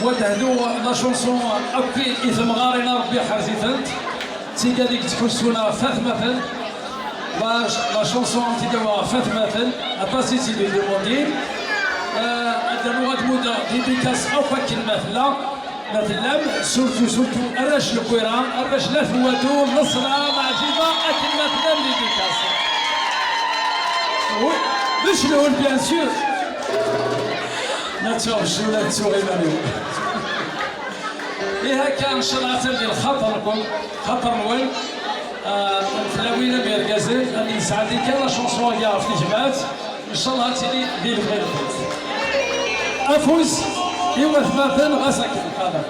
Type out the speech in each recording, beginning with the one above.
ودهدو لا شونسون أبي إثم غارينا ربي حازيتنت تيجا ديك تحسونا فاثمة لا شونسون تيجا فاثمة أباسي تيجي دوموندين أدنو غدمودا ديديكاس أو كلمة مثلا سورتو أراش الكويران أراش لا ثواتو نصرة معجبة كلمة ديديكاس بشنو بيان سور نتوب شنو تسوغي مالو إيها كان شرعة ديال خطر الوين فلاوينا بيركازي اللي يساعدني كان لا شونسون كاع في الجماعات إن شاء الله تيلي ديال غير أفوز إيوا ثماثن غاسك هذا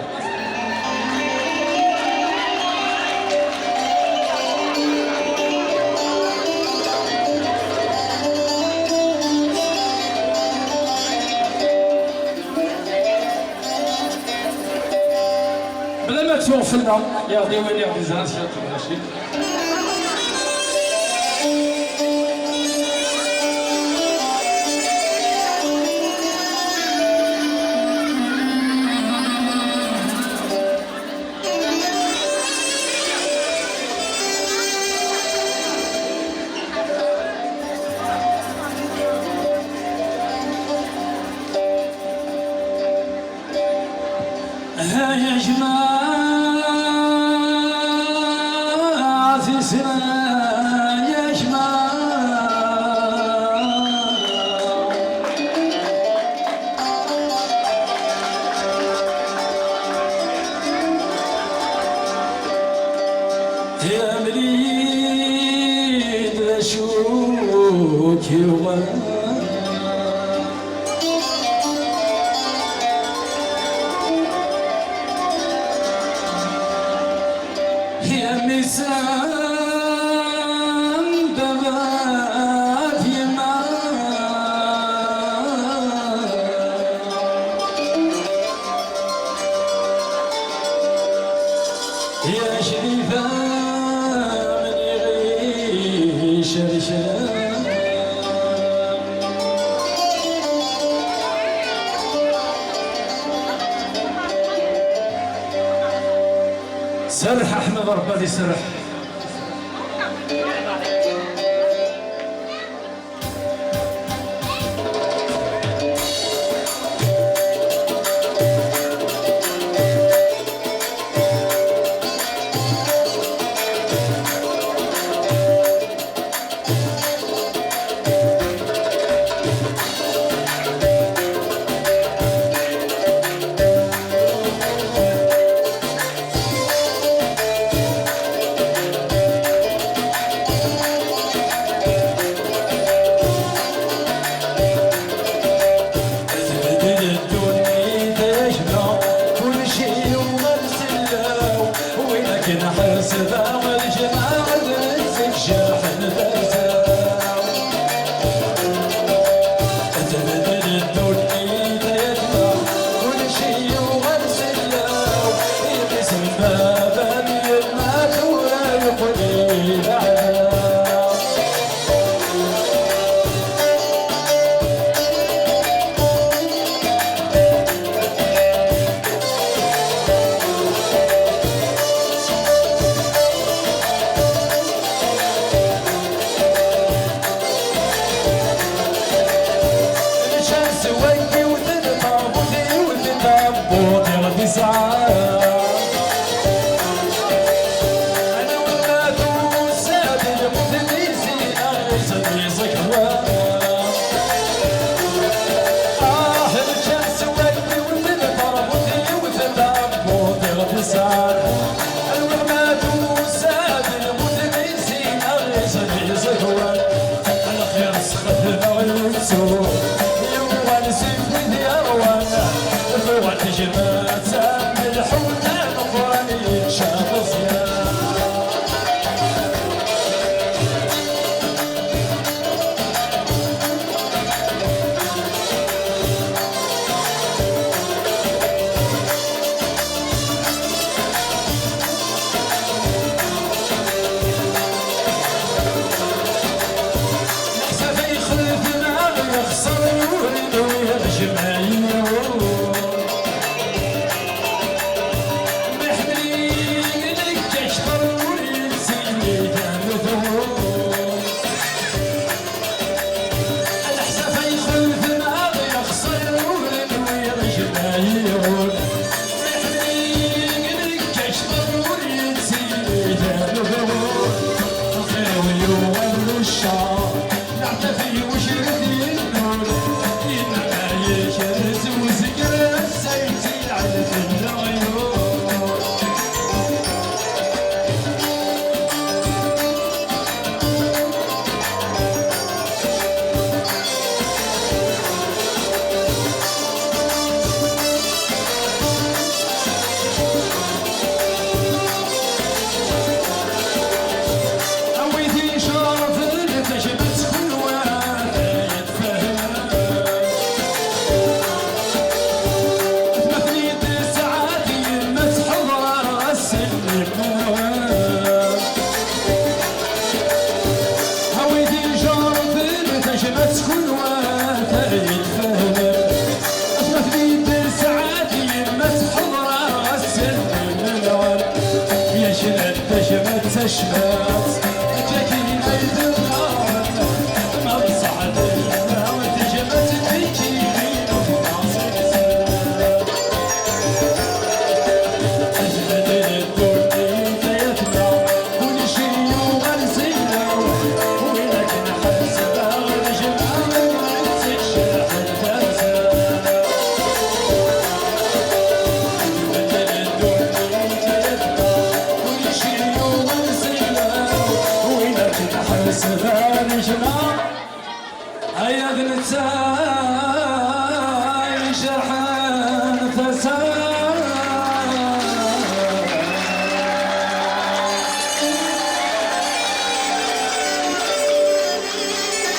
توفلنا يا ديواني عبد الزهر سيادة الرشيد ها يا جماعة يا جماعة يا مريد أشوك يا مساء يا شريفة من يغيش رشام سرح أحمد ربي سرح يعيون يحريق كش ضروري تسيد الغور الخيوي والرشاق نعتفي وشردي النور إنما يكرز وسكر السيتي على العيون تشمت جاكين عيد الغار ما بصعد لنا وتجمت بكيرين وفاصل سلام أجمد الدنيا تيتنا كل شي وغنسينا وينك نحسبها ورجمها ما تكشح الدرسة أجمد الدنيا تيتنا كل شي وينك نحسبها رجمها هيا بنتسال